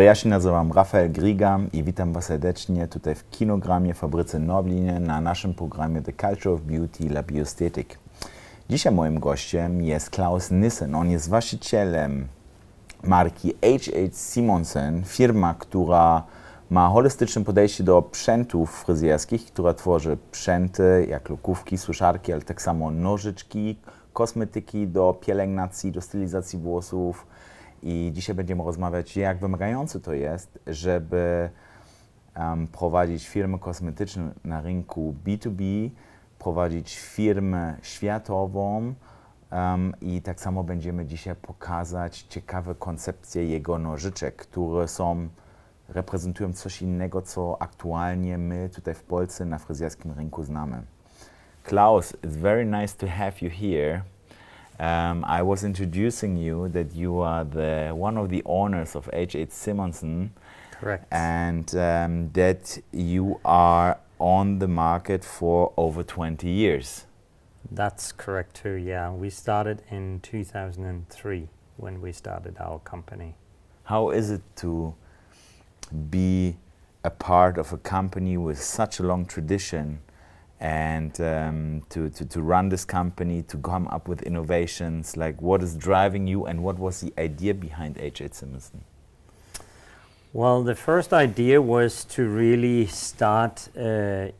Ja się nazywam Rafael Grieger i witam Was serdecznie tutaj w kinogramie Fabryce Nobliny na naszym programie The Culture of Beauty dla Biostetyk. Dzisiaj moim gościem jest Claus Nissen. On jest właścicielem marki HH Simonsen, firma, która ma holistyczne podejście do sprzętów fryzjerskich, która tworzy sprzęty jak lokówki, suszarki, ale tak samo nożyczki, kosmetyki do pielęgnacji, do stylizacji włosów. I dzisiaj będziemy rozmawiać, jak wymagające to jest, żeby prowadzić firmę kosmetyczną na rynku B2B, prowadzić firmę światową i tak samo będziemy dzisiaj pokazać ciekawe koncepcje jego nożyczek, które reprezentują coś innego, co aktualnie my tutaj w Polsce na fryzjerskim rynku znamy. Claus, it's very nice to have you here. I was introducing you that you are one of the owners of HH Simonsen. Correct. And that you are on the market for over 20 years. That's correct too, yeah. We started in 2003 when we started our company. How is it to be a part of a company with such a long tradition and to run this company, to come up with innovations? Like, what is driving you and what was the idea behind HH Simonsen? Well, the first idea was to really start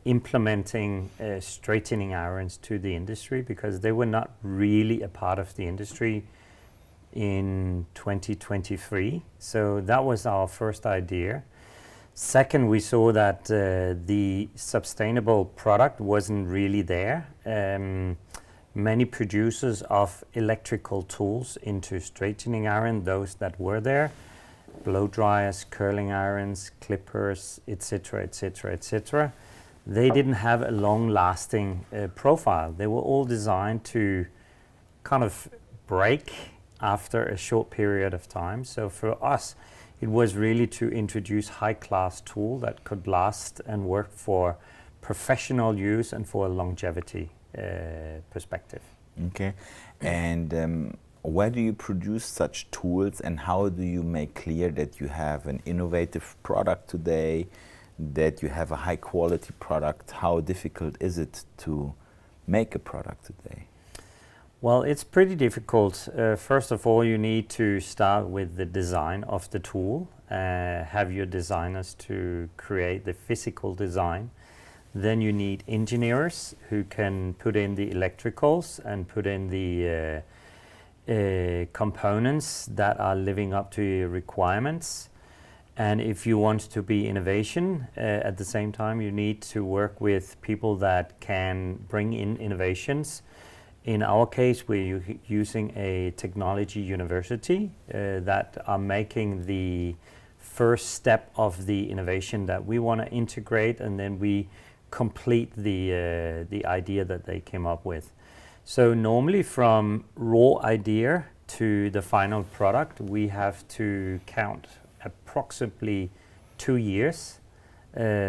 implementing straightening irons to the industry, because they were not really a part of the industry in 2023. So that was our first idea. Second, we saw that the sustainable product wasn't really there. Many producers of electrical tools into straightening iron, those that were there, blow dryers, curling irons, clippers, etc., etc., etc., they didn't have a long-lasting profile. They were all designed to kind of break after a short period of time. So for us, it was really to introduce high-class tool that could last and work for professional use and for a longevity perspective. Okay, and where do you produce such tools, and how do you make clear that you have an innovative product today, that you have a high-quality product? How difficult is it to make a product today? Well, it's pretty difficult. First of all, you need to start with the design of the tool, have your designers to create the physical design. Then you need engineers who can put in the electricals and put in the components that are living up to your requirements. And if you want to be innovation, at the same time, you need to work with people that can bring in innovations. In our case, we're using a technology university that are making the first step of the innovation that we want to integrate, and then we complete the idea that they came up with. So normally from raw idea to the final product, we have to count approximately 2 years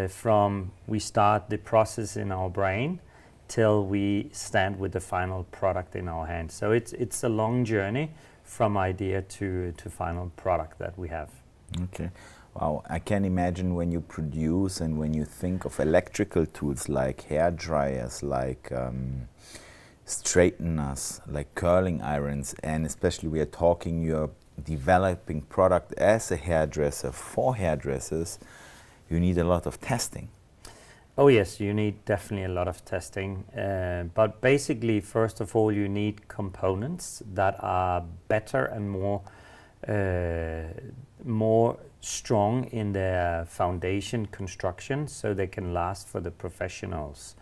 from we start the process in our brain till we stand with the final product in our hands. So it's a long journey from idea to final product that we have. Okay. Wow, I can imagine when you produce and when you think of electrical tools like hair dryers, like straighteners, like curling irons, and especially we are talking, you're developing product as a hairdresser for hairdressers, you need a lot of testing. Oh yes, you need definitely a lot of testing, but basically, first of all, you need components that are better and more strong in their foundation construction, so they can last for the professionals.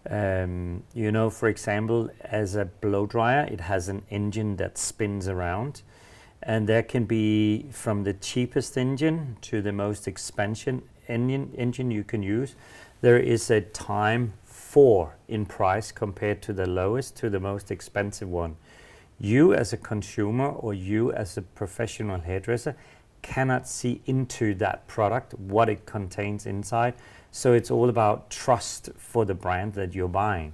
You know, for example, as a blow dryer, it has an engine that spins around, and there can be from the cheapest engine to the most expensive engine you can use. There is a time in price compared to the lowest to the most expensive one. You as a consumer or you as a professional hairdresser cannot see into that product, what it contains inside. So it's all about trust for the brand that you're buying.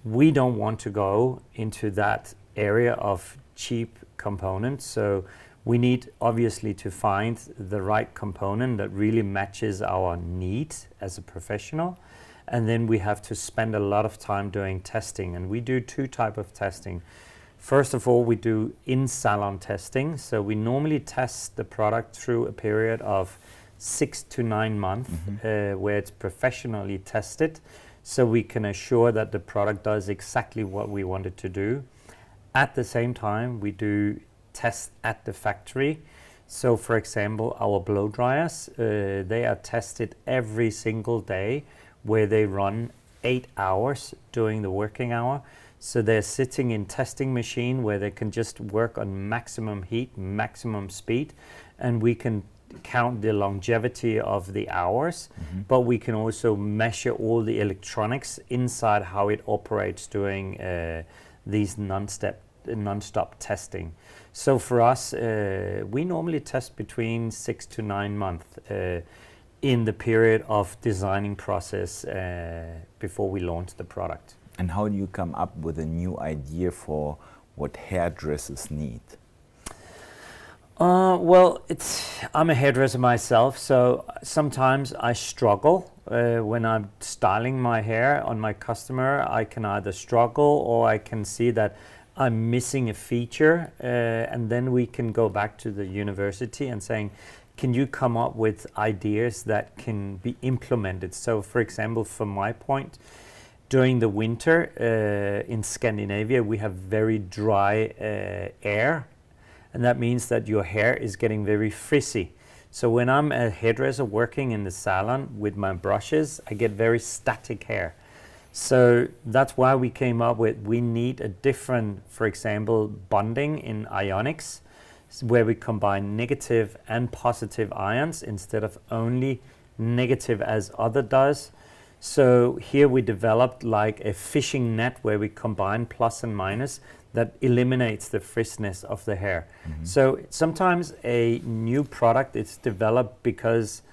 We don't want to go into that area of cheap components, so We need obviously to find the right component that really matches our needs as a professional. And then we have to spend a lot of time doing testing, and we do two types of testing. First of all, we do in-salon testing. So we normally test the product through a period of 6 to 9 months, where it's professionally tested, so we can assure that the product does exactly what we want it to do. At the same time, we do tests at the factory. So for example, our blow dryers, they are tested every single day, where they run 8 hours during the working hour. So they're sitting in testing machine where they can just work on maximum heat, maximum speed, and we can count the longevity of the hours, but we can also measure all the electronics inside how it operates during these non-stop testing. So for us, we normally test between 6 to 9 months in the period of designing process before we launch the product. And how do you come up with a new idea for what hairdressers need? Well, I'm a hairdresser myself, so sometimes I struggle when I'm styling my hair on my customer. I can either struggle or I can see that I'm missing a feature, and then we can go back to the university and saying, can you come up with ideas that can be implemented? So for example, from my point, during the winter in Scandinavia, we have very dry air. And that means that your hair is getting very frizzy. So when I'm a hairdresser working in the salon with my brushes, I get very static hair. So that's why we came up with, we need a different, for example, bonding in ionics, where we combine negative and positive ions instead of only negative as other does. So here we developed like a fishing net where we combine plus and minus that eliminates the frizziness of the hair. So sometimes a new product is developed because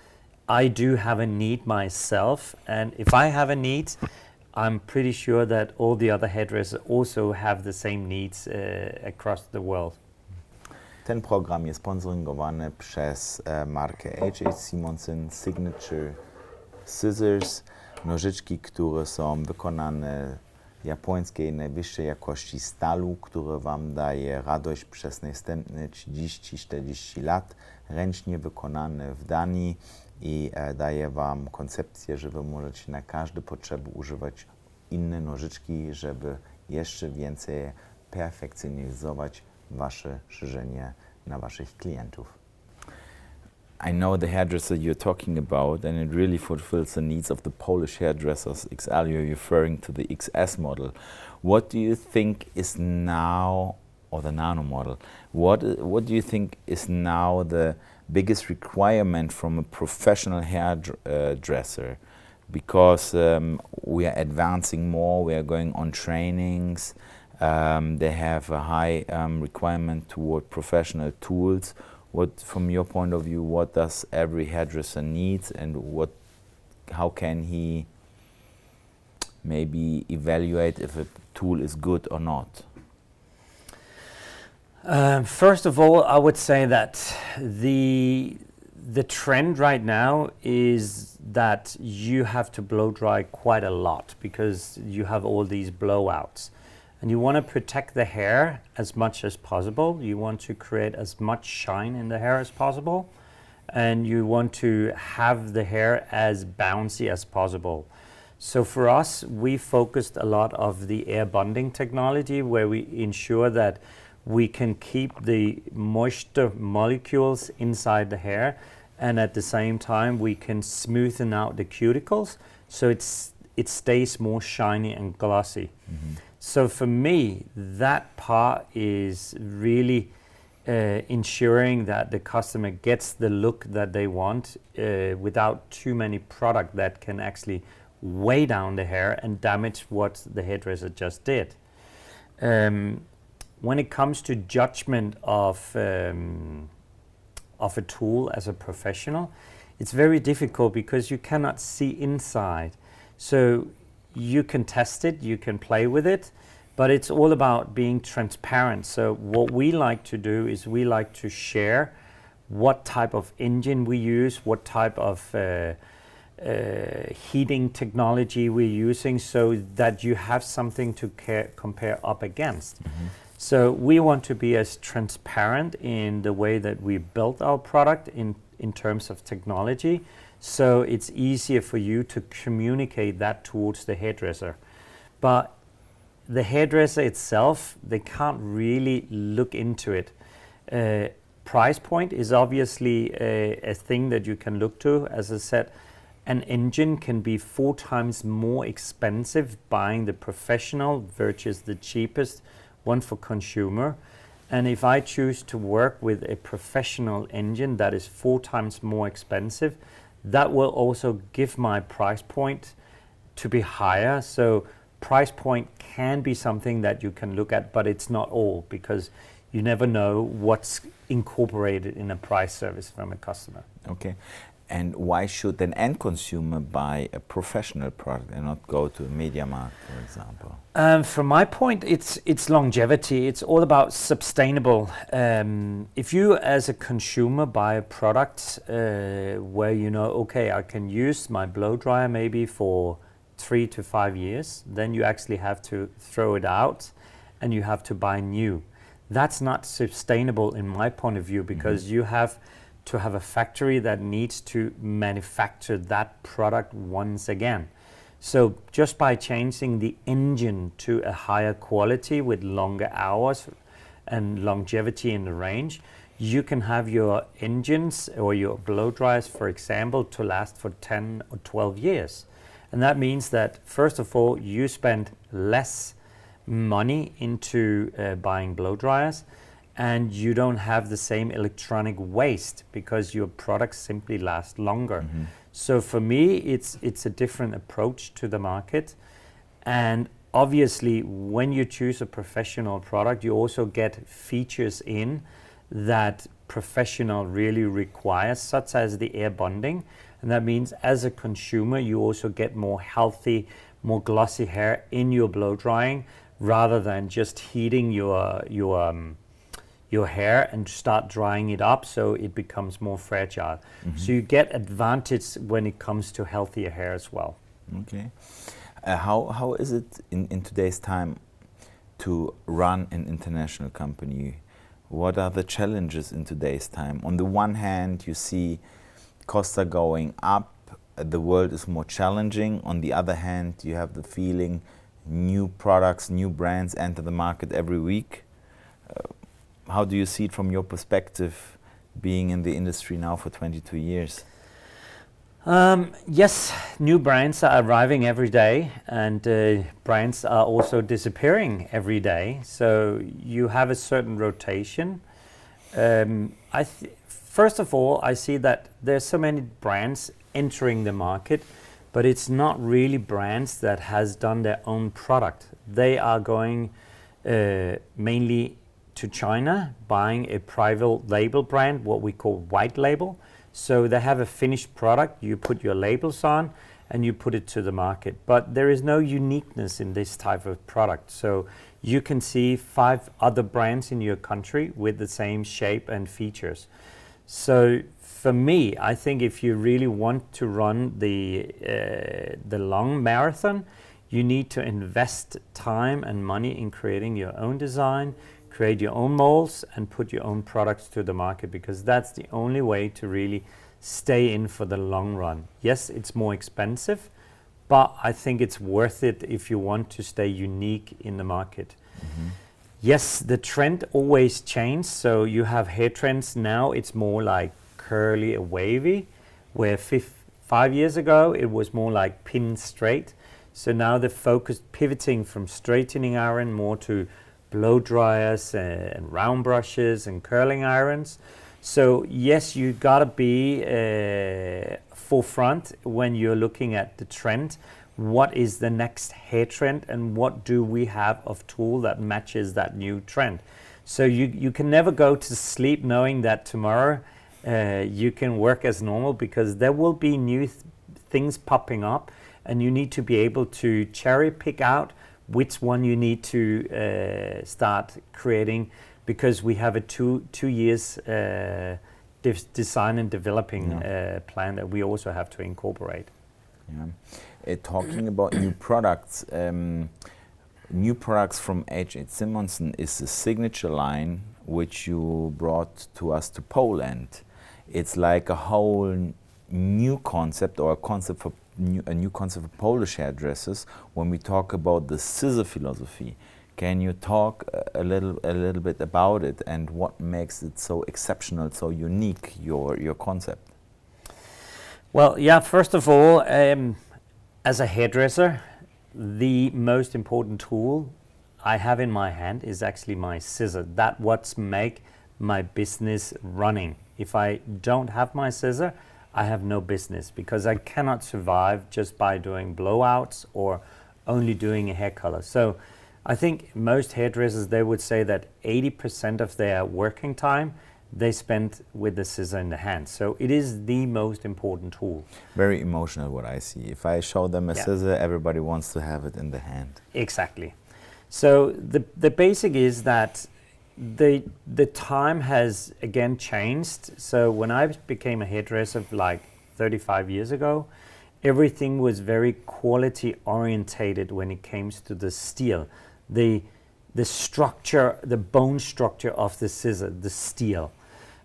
I do have a need myself, and if I have a need, I'm pretty sure that all the other hairdressers also have the same needs across the world. Ten program jest sponsorowany przez markę HH Simonsen Signature Scissors, nożyczki, które są wykonane japońskiej najwyższej jakości stalu, które Wam daje radość przez następne 30-40 lat, ręcznie wykonane w Danii i daje Wam koncepcję, że Wy możecie na każde potrzeby używać inne nożyczki, żeby jeszcze więcej perfekcjonizować Wasze szerzenie na Waszych klientów. I know the hairdresser you're talking about, and it really fulfills the needs of the Polish hairdressers. XL, you're referring to the XS model. What do you think is now, or the Nano model, what do you think is now the biggest requirement from a professional hairdresser? Because we are advancing more, we are going on trainings, they have a high requirement toward professional tools. What, from your point of view, what does every hairdresser need, and how can he maybe evaluate if a tool is good or not? First of all, I would say that the trend right now is that you have to blow dry quite a lot because you have all these blowouts. And you want to protect the hair as much as possible. You want to create as much shine in the hair as possible. And you want to have the hair as bouncy as possible. So for us, we focused a lot of the air bonding technology, where we ensure that we can keep the moisture molecules inside the hair, and at the same time we can smoothen out the cuticles so it stays more shiny and glossy. So for me, that part is really ensuring that the customer gets the look that they want without too many product that can actually weigh down the hair and damage what the hairdresser just did. When it comes to judgment of a tool as a professional, it's very difficult because you cannot see inside. So you can test it, you can play with it, but it's all about being transparent. So what we like to do is we like to share what type of engine we use, what type of heating technology we're using, so that you have something to compare up against. So we want to be as transparent in the way that we built our product in terms of technology, so it's easier for you to communicate that towards the hairdresser. But the hairdresser itself, they can't really look into it. Price point is obviously a thing that you can look to. As I said, an engine can be 4 times more expensive buying the professional versus the cheapest one for consumer. And if I choose to work with a professional engine that is 4 times more expensive, that will also give my price point to be higher. So price point can be something that you can look at, but it's not all, because you never know what's incorporated in a price service from a customer. Okay. And why should an end consumer buy a professional product and not go to a MediaMarkt, for example? From my point, it's longevity. It's all about sustainable. If you, as a consumer, buy a product where you know, okay, I can use my blow dryer maybe for 3 to 5 years, then you actually have to throw it out and you have to buy new. That's not sustainable in my point of view, because you have to have a factory that needs to manufacture that product once again. So just by changing the engine to a higher quality with longer hours and longevity in the range, you can have your engines or your blow dryers, for example, to last for 10 or 12 years. And that means that, first of all, you spend less money into buying blow dryers, and you don't have the same electronic waste because your products simply last longer. So for me, it's a different approach to the market. And obviously, when you choose a professional product, you also get features in that professional really requires, such as the air bonding. And that means, as a consumer, you also get more healthy, more glossy hair in your blow drying, rather than just heating your hair and start drying it up so it becomes more fragile. So you get advantage when it comes to healthier hair as well. Okay. How is it in today's time to run an international company? What are the challenges in today's time? On the one hand, you see costs are going up, the world is more challenging. On the other hand, you have the feeling new products, new brands enter the market every week. How do you see it from your perspective, being in the industry now for 22 years? Yes, new brands are arriving every day, and brands are also disappearing every day. So you have a certain rotation. First of all, I see that there's so many brands entering the market, but it's not really brands that has done their own product. They are going mainly to China, buying a private label brand, what we call white label. So they have a finished product, you put your labels on and you put it to the market. But there is no uniqueness in this type of product. So you can see 5 other brands in your country with the same shape and features. So for me, I think if you really want to run the long marathon, you need to invest time and money in creating your own design, create your own molds, and put your own products to the market, because that's the only way to really stay in for the long run. Yes, it's more expensive, but I think it's worth it if you want to stay unique in the market. Yes, the trend always changes. So you have hair trends now, it's more like curly or wavy, where 5 years ago it was more like pin straight. So now the focus pivoting from straightening iron more to blow dryers and round brushes and curling irons. So yes, you gotta be forefront when you're looking at the trend. What is the next hair trend, and what do we have of tool that matches that new trend? So you can never go to sleep knowing that tomorrow you can work as normal, because there will be new things popping up, and you need to be able to cherry pick out which one you need to start creating, because we have a two years design and developing plan that we also have to incorporate. Yeah. Talking about new products, new products from HH Simonsen is the signature line which you brought to us to Poland. It's like a whole new concept, or a concept for a new concept for Polish hairdressers when we talk about the scissor philosophy. Can you talk a little bit about it and what makes it so exceptional, so unique, your concept? Well, yeah, first of all, as a hairdresser, the most important tool I have in my hand is actually my scissor. That's what makes my business running. If I don't have my scissor, I have no business, because I cannot survive just by doing blowouts or only doing a hair color. So I think most hairdressers, they would say that 80% of their working time they spend with the scissor in the hand. So it is the most important tool. Very emotional, what I see. If I show them a scissor, everybody wants to have it in the hand. Exactly. So the basic is that the time has again changed. So when I became a hairdresser like 35 years ago, everything was very quality orientated when it came to the steel, the structure, the bone structure of the scissor, the steel.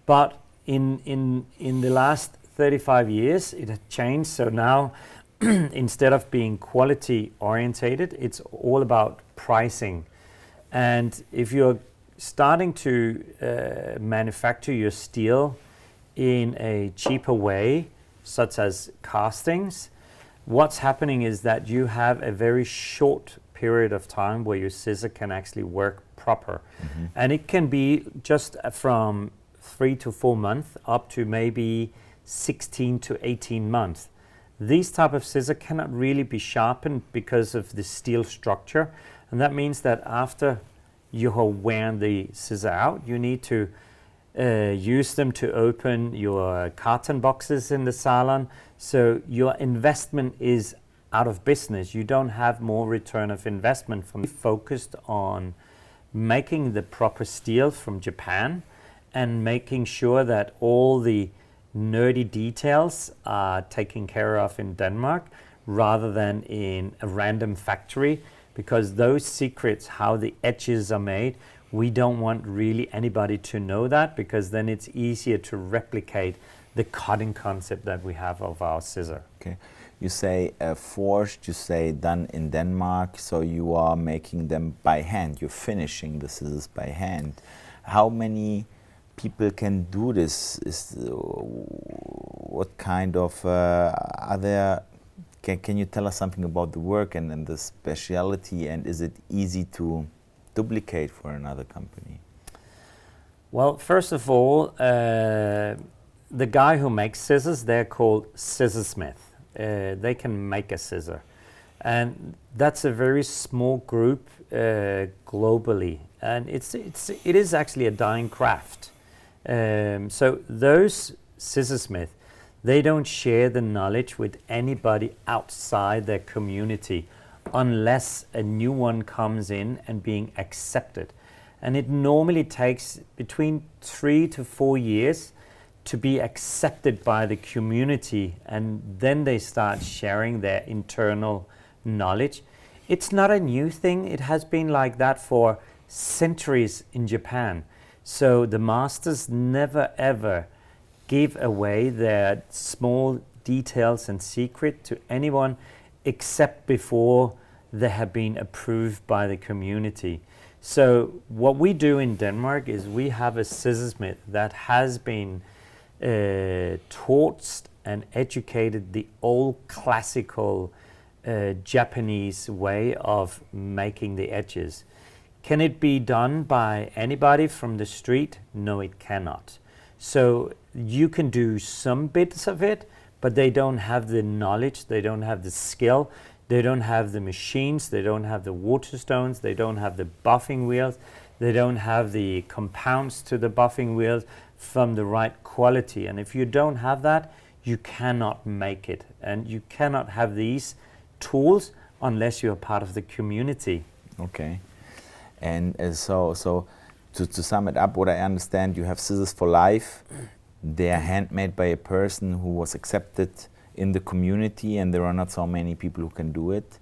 But in the last 35 years, it had changed. So now, instead of being quality orientated, it's all about pricing. And if you're starting to manufacture your steel in a cheaper way, such as castings, what's happening is that you have a very short period of time where your scissor can actually work proper. And it can be just from 3 to 4 months up to maybe 16 to 18 months. These type of scissor cannot really be sharpened because of the steel structure, and that means that after you have worn the scissor out, you need to use them to open your carton boxes in the salon. So your investment is out of business. You don't have more return of investment. Focused on making the proper steel from Japan and making sure that all the nerdy details are taken care of in Denmark rather than in a random factory, because those secrets, how the edges are made, we don't want really anybody to know that, because then it's easier to replicate the cutting concept that we have of our scissor. Okay. You say forged, you say done in Denmark, so you are making them by hand, you're finishing the scissors by hand. How many people can do this? What kind of other, can you tell us something about the work and the speciality, and is it easy to duplicate for another company? Well, first of all, the guy who makes scissors, they're called scissorsmith. They can make a scissor, and that's a very small group globally, and it is actually a dying craft. So those scissorsmiths, they don't share the knowledge with anybody outside their community unless a new one comes in and being accepted. And it normally takes between 3 to 4 years to be accepted by the community, and then they start sharing their internal knowledge. It's not a new thing. It has been like that for centuries in Japan. So the masters never ever give away their small details and secret to anyone except before they have been approved by the community. So what we do in Denmark is we have a scissorsmith that has been taught and educated the old classical Japanese way of making the edges. Can it be done by anybody from the street? No, it cannot. So you can do some bits of it, but they don't have the knowledge, they don't have the skill, they don't have the machines, they don't have the water stones, they don't have the buffing wheels, they don't have the compounds to the buffing wheels from the right quality. And if you don't have that, you cannot make it. And you cannot have these tools unless you're part of the community. Okay. And so to sum it up, what I understand, you have scissors for life. They are handmade by a person who was accepted in the community, and there are not so many people who can do it.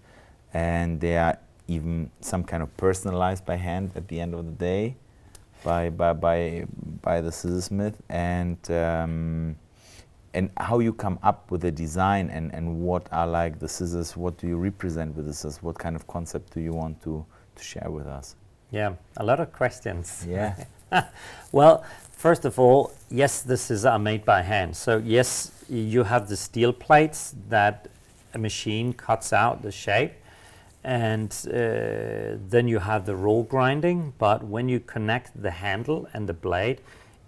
And they are even some kind of personalized by hand at the end of the day by the scissorsmith. And how you come up with the design and what are like the scissors, what do you represent with the scissors, what kind of concept do you want to share with us? Yeah, a lot of questions. Yeah. Well, first of all, yes, the scissors are made by hand. So yes, you have the steel plates that a machine cuts out the shape, and then you have the roll grinding. But when you connect the handle and the blade,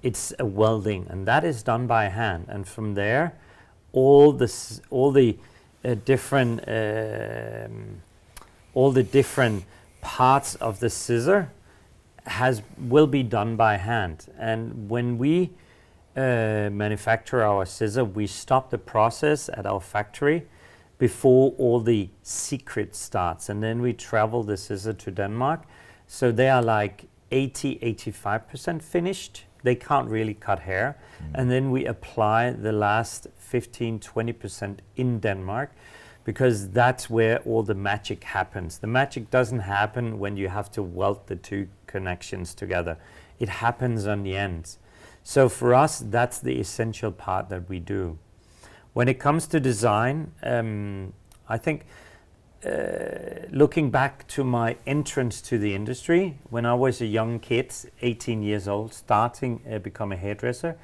it's a welding, and that is done by hand. And from there, all the different parts of the scissor will be done by hand. And when we manufacture our scissor, we stop the process at our factory before all the secret starts, and then we travel the scissor to Denmark. So they are like 85% finished. They can't really cut hair. And then we apply the last 15-20% in Denmark, because that's where all the magic happens. The magic doesn't happen when you have to weld the two connections together. It happens on the ends. So for us, that's the essential part that we do. When it comes to design, I think looking back to my entrance to the industry, when I was a young kid, 18 years old, starting become a hairdresser,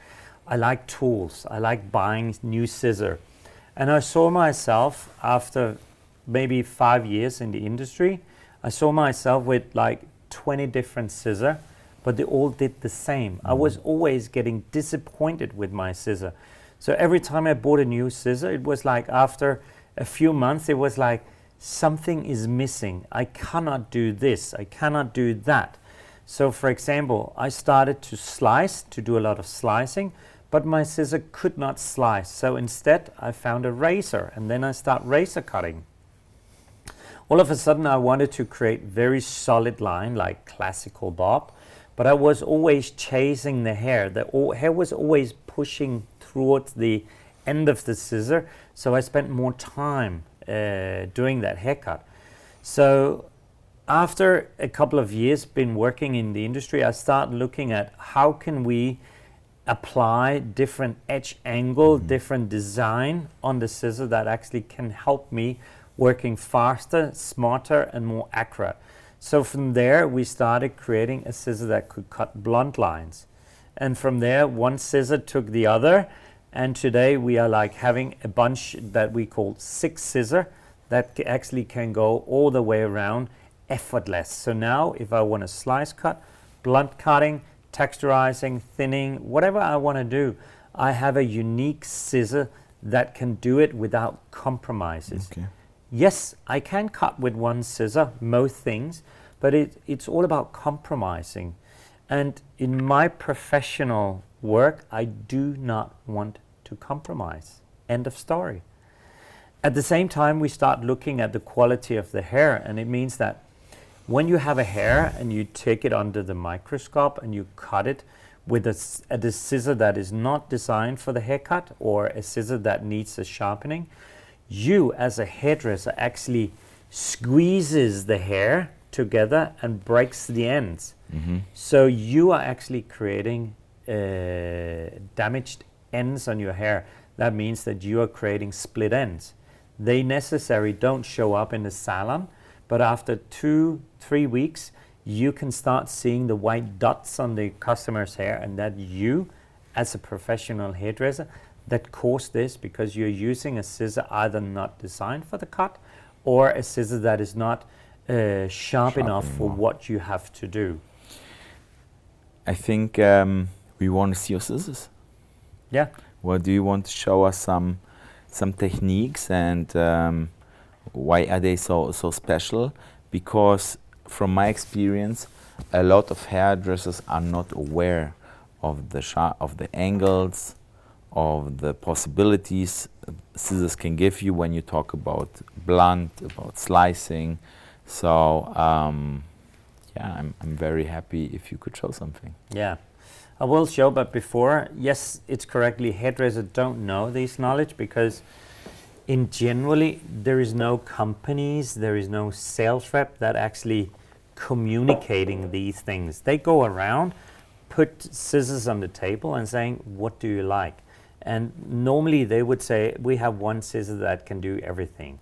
I like tools. I like buying new scissor. And I saw myself, after maybe 5 years in the industry, I saw myself with like 20 different scissors, but they all did the same. I was always getting disappointed with my scissor. So every time I bought a new scissor, it was like after a few months, it was like, something is missing. I cannot do this. I cannot do that. So for example, I started to slice, to do a lot of slicing, but my scissor could not slice. So instead, I found a razor, and then I start razor cutting. All of a sudden, I wanted to create very solid line, like classical bob, but I was always chasing the hair. The hair was always pushing towards the end of the scissor, so I spent more time doing that haircut. So after a couple of years been working in the industry, I started looking at how can we apply different edge angle, different design on the scissor that actually can help me working faster, smarter, and more accurate. So from there, we started creating a scissor that could cut blunt lines. And from there, one scissor took the other, and today we are like having a bunch that we call 6 scissors that actually can go all the way around effortless. So now if I want to slice cut, blunt cutting, texturizing, thinning, whatever I want to do, I have a unique scissor that can do it without compromises. Okay. Yes, I can cut with one scissor, most things, but it's all about compromising. And in my professional work, I do not want to compromise. End of story. At the same time, we start looking at the quality of the hair, and it means that when you have a hair and you take it under the microscope and you cut it with a scissor that is not designed for the haircut, or a scissor that needs a sharpening, you as a hairdresser actually squeezes the hair together and breaks the ends. So you are actually creating damaged ends on your hair. That means that you are creating split ends. They necessarily don't show up in the salon, but after 2-3 weeks, you can start seeing the white dots on the customer's hair, and that you, as a professional hairdresser, that caused this because you're using a scissor either not designed for the cut, or a scissor that is not sharp enough for what you have to do. I think we want to see your scissors. Yeah. Well, do you want to show us some techniques, and why are they so special? Because from my experience, a lot of hairdressers are not aware of the angles, of the possibilities scissors can give you when you talk about blunt, about slicing, So yeah, I'm very happy if you could show something. Yeah, I will show, but before, yes, it's correctly, hairdressers don't know this knowledge because in generally there is no companies, there is no sales rep that actually communicating these things. They go around, put scissors on the table and saying, what do you like? And normally they would say, we have one scissor that can do everything.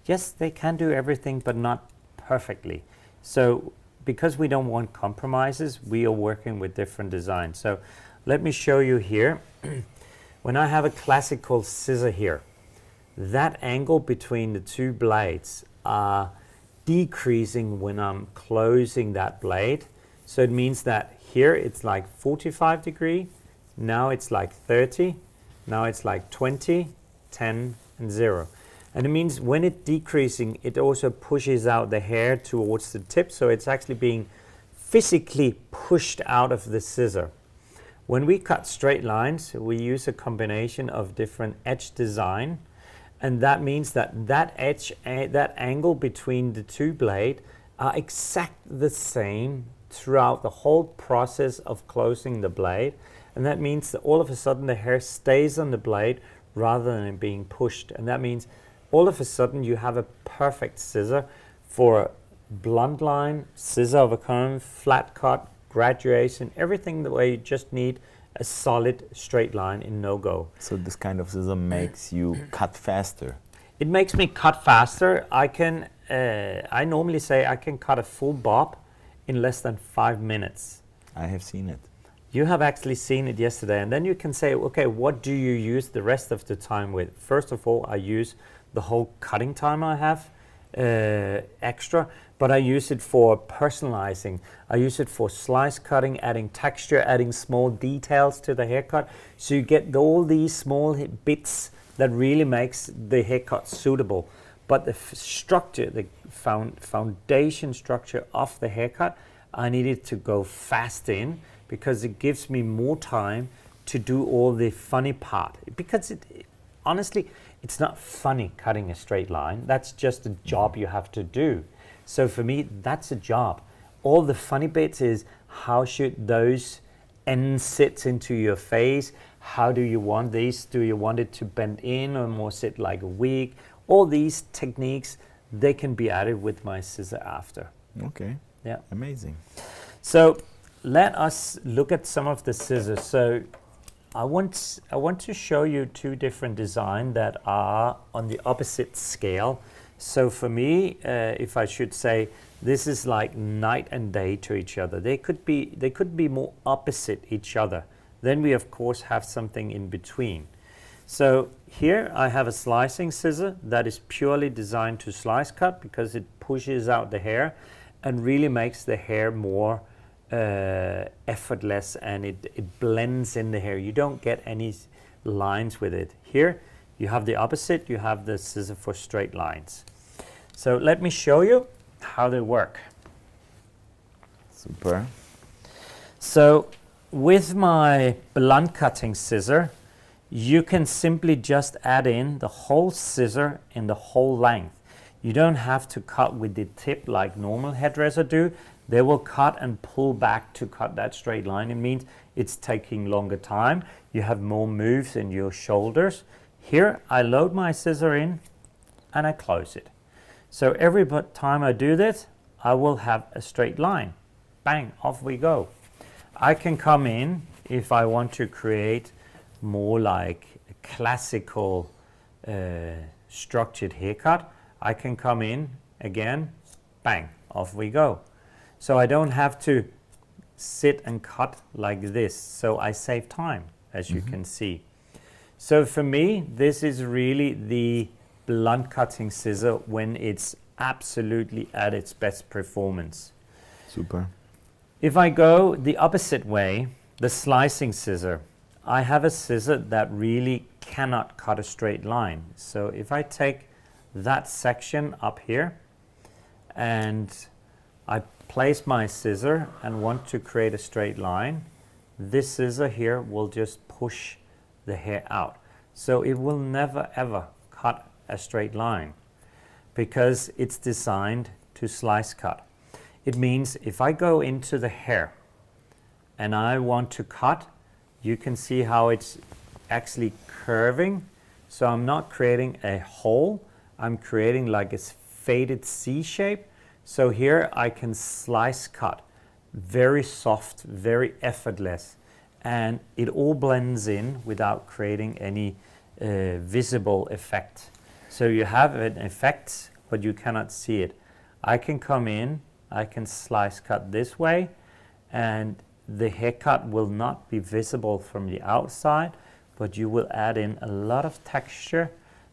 Yes, they can do everything, but not perfectly. So because we don't want compromises, we are working with different designs. So let me show you here. When I have a classical scissor here, that angle between the two blades are decreasing when I'm closing that blade. So it means that here it's like 45 degree, now it's like 30, now it's like 20, 10, and 0. And it means when it's decreasing, it also pushes out the hair towards the tip, so it's actually being physically pushed out of the scissor. When we cut straight lines, we use a combination of different edge design, and that means that that edge, that angle between the two blades are exactly the same throughout the whole process of closing the blade. And that means that all of a sudden the hair stays on the blade rather than it being pushed. And that means all of a sudden you have a perfect scissor for a blunt line, scissor of a comb, flat cut, graduation, everything the way you just need a solid straight line in no-go. So this kind of scissor makes you cut faster. It makes me cut faster. I normally say I can cut a full bob in less than 5 minutes. I have seen it. You have actually seen it yesterday, and then you can say, okay, what do you use the rest of the time with? First of all, I use the whole cutting time I have extra, but I use it for personalizing. I use it for slice cutting, adding texture, adding small details to the haircut. So you get all these small bits that really makes the haircut suitable. But the structure, the foundation structure of the haircut, I needed to go fast in because it gives me more time to do all the funny part. Because honestly, it's not funny cutting a straight line. That's just a job you have to do. So for me, that's a job. All the funny bits is how should those ends sit into your face? How do you want these? Do you want it to bend in or more sit like a wig? All these techniques, they can be added with my scissor after. Okay. Yeah. Amazing. So let us look at some of the scissors. So I want to show you two different designs that are on the opposite scale. So for me, if I should say, this is like night and day to each other. They could be more opposite each other. Then we of course have something in between. So here I have a slicing scissor that is purely designed to slice cut because it pushes out the hair and really makes the hair more effortless, and it blends in the hair. You don't get any lines with it. Here you have the opposite, you have the scissor for straight lines. So let me show you how they work. Super. So with my blunt cutting scissor, you can simply just add in the whole scissor in the whole length. You don't have to cut with the tip like normal hairdresser do. They will cut and pull back to cut that straight line. It means it's taking longer time. You have more moves in your shoulders. Here I load my scissor in and I close it. So every time I do this, I will have a straight line. Bang, off we go. I can come in if I want to create more like a classical structured haircut. I can come in again, bang, off we go. So I don't have to sit and cut like this. So I save time, as you can see. So for me, this is really the blunt cutting scissor when it's absolutely at its best performance. Super. If I go the opposite way, the slicing scissor, I have a scissor that really cannot cut a straight line. So if I take that section up here and I place my scissor and want to create a straight line, this scissor here will just push the hair out. So it will never ever cut a straight line because it's designed to slice cut. It means if I go into the hair and I want to cut, you can see how it's actually curving. So I'm not creating a hole, I'm creating like a faded C shape. So here I can slice cut, very soft, very effortless, and it all blends in without creating any visible effect. So you have an effect, but you cannot see it. I can come in, I can slice cut this way, and the haircut will not be visible from the outside, but you will add in a lot of texture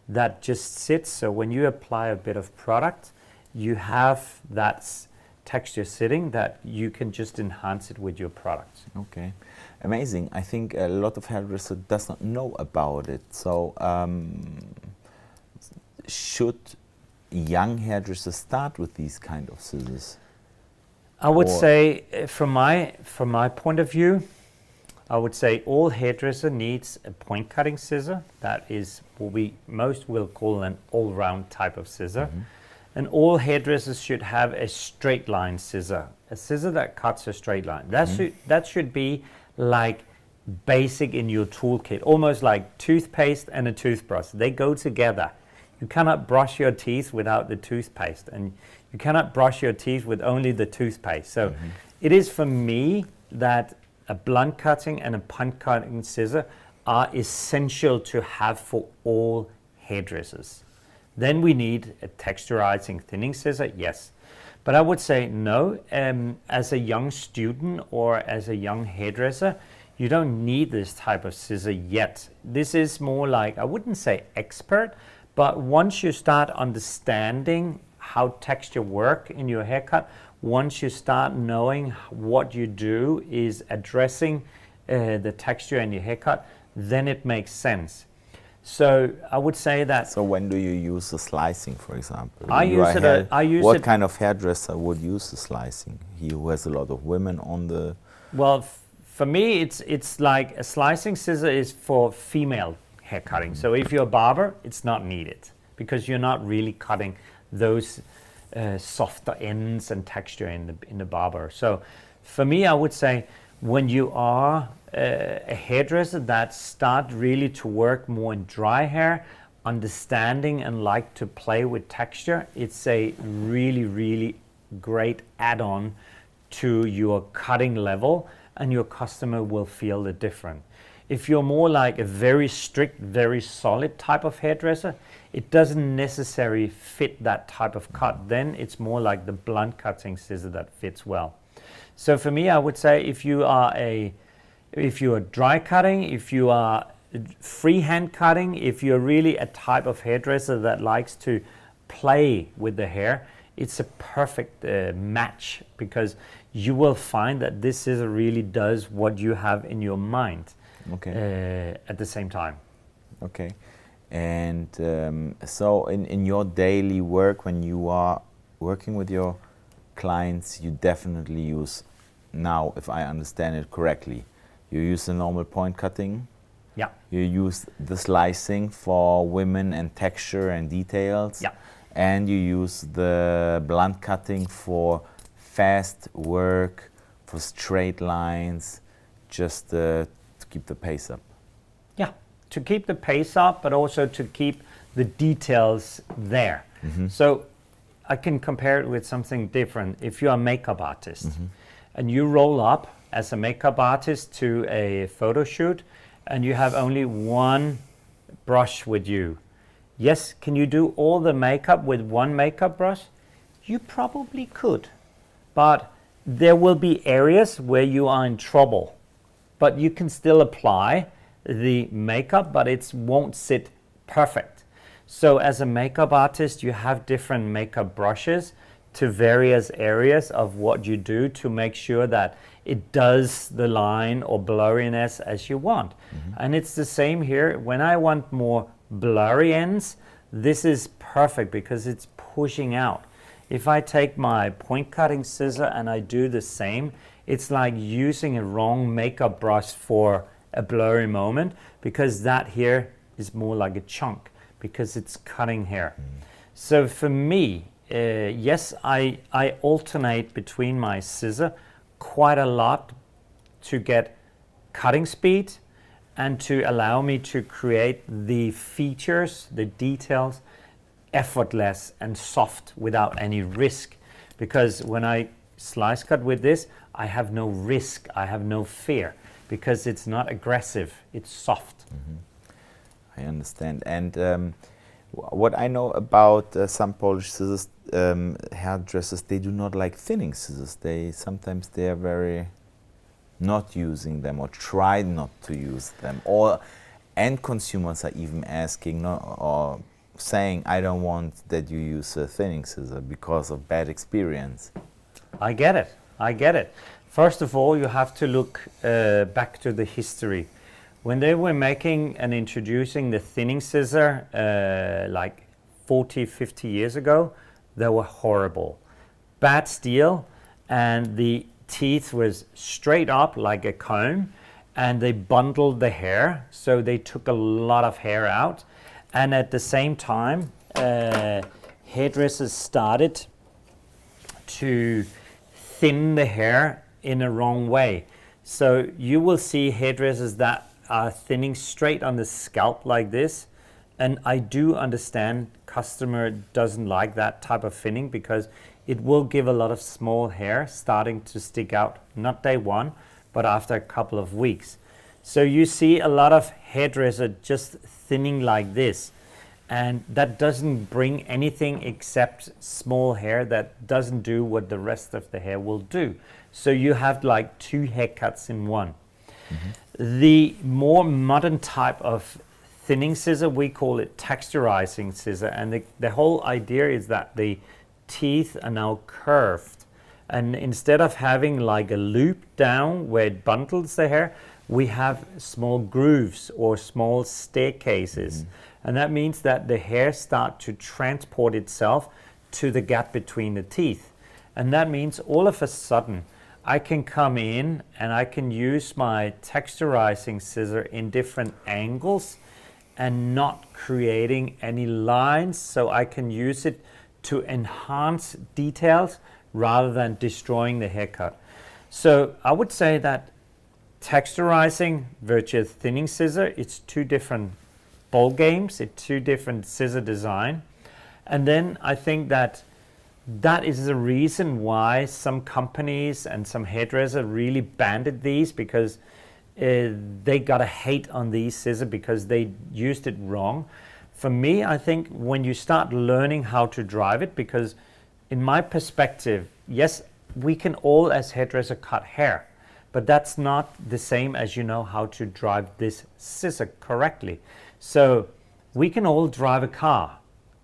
that just sits. So when you apply a bit of product, you have that texture sitting that you can just enhance it with your product. Okay, amazing. I think a lot of hairdressers does not know about it. So should young hairdressers start with these kind of scissors? I would say, from my point of view, I would say all hairdresser needs a point cutting scissor. That is what we most will call an all-round type of scissor. And all hairdressers should have a straight line scissor, a scissor that cuts a straight line. That should be like basic in your toolkit, almost like toothpaste and a toothbrush. They go together. You cannot brush your teeth without the toothpaste, and you cannot brush your teeth with only the toothpaste. So it is for me that a blunt cutting and a point cutting scissor are essential to have for all hairdressers. Then we need a texturizing thinning scissor, yes. But I would say no, as a young student or as a young hairdresser, you don't need this type of scissor yet. This is more like, I wouldn't say expert, but once you start understanding how texture work in your haircut, once you start knowing what you do is addressing the texture in your haircut, then it makes sense. So I would say that. So when do you use the slicing, for example? What kind of hairdresser would use the slicing? He who has a lot of women on the. Well, for me, it's like a slicing scissor is for female hair cutting. So if you're a barber, it's not needed because you're not really cutting those softer ends and texture in the barber. So for me, I would say when you are a hairdresser that start really to work more in dry hair, understanding and like to play with texture, it's a really, really great add-on to your cutting level, and your customer will feel the difference. If you're more like a very strict, very solid type of hairdresser, it doesn't necessarily fit that type of cut. Then it's more like the blunt cutting scissor that fits well. So for me, I would say if you are dry cutting, if you are freehand cutting, if you're really a type of hairdresser that likes to play with the hair, it's a perfect match, because you will find that this scissor really does what you have in your mind. Okay. At the same time. Okay. And so in your daily work, when you are working with your clients, you definitely use, now if I understand it correctly, you use the normal point cutting. Yeah. You use the slicing for women and texture and details. Yeah. And you use the blunt cutting for fast work, for straight lines, just to keep the pace up. Yeah, to keep the pace up, but also to keep the details there. So I can compare it with something different. If you're a makeup artist and you roll up as a makeup artist to a photo shoot and you have only one brush with you, yes, can you do all the makeup with one makeup brush? You probably could, but there will be areas where you are in trouble. But you can still apply the makeup, but it won't sit perfect. So as a makeup artist, you have different makeup brushes to various areas of what you do to make sure that it does the line or blurriness as you want. And it's the same here. When I want more blurry ends, this is perfect because it's pushing out. If I take my point cutting scissor and I do the same, it's like using a wrong makeup brush for a blurry moment, because that here is more like a chunk because it's cutting hair. So for me, yes, I alternate between my scissor quite a lot to get cutting speed and to allow me to create the features, the details, effortless and soft without any risk. Because when I slice cut with this, I have no risk, I have no fear, because it's not aggressive, it's soft. I understand. And what I know about some Polish scissors, hairdressers, they do not like thinning scissors. Sometimes they are very not using them or try not to use them. Or end consumers are even asking or saying, I don't want that you use a thinning scissor because of bad experience. I get it, I get it. First of all, you have to look back to the history. When they were making and introducing the thinning scissor like 40, 50 years ago, they were horrible. Bad steel, and the teeth was straight up like a comb, and they bundled the hair, so they took a lot of hair out. And at the same time, hairdressers started to thin the hair in a wrong way. So you will see hairdressers that are thinning straight on the scalp like this, and I do understand customer doesn't like that type of thinning because it will give a lot of small hair starting to stick out, not day one, but after a couple of weeks. So you see a lot of hairdresser just thinning like this, and that doesn't bring anything except small hair that doesn't do what the rest of the hair will do. So you have like two haircuts in one. The more modern type of thinning scissor, we call it texturizing scissor, and the whole idea is that the teeth are now curved, and instead of having like a loop down where it bundles the hair, we have small grooves or small staircases, and that means that the hair starts to transport itself to the gap between the teeth, and that means all of a sudden I can come in and I can use my texturizing scissor in different angles and not creating any lines, so I can use it to enhance details rather than destroying the haircut. So I would say that texturizing versus thinning scissor, it's two different ball games, it's two different scissor design. And then I think that is the reason why some companies and some hairdressers really banned these, because they got a hate on these scissors because they used it wrong. For me, I think when you start learning how to drive it, because in my perspective, yes, we can all as hairdresser cut hair, but that's not the same as you know how to drive this scissor correctly. So we can all drive a car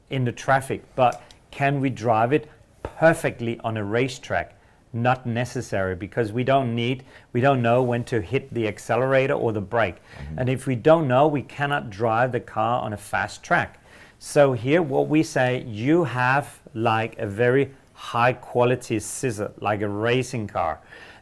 in the traffic, but can we drive it perfectly on a racetrack? Not necessary, because we don't know when to hit the accelerator or the brake. And if we don't know, we cannot drive the car on a fast track. So here what we say, you have like a very high quality scissor, like a racing car.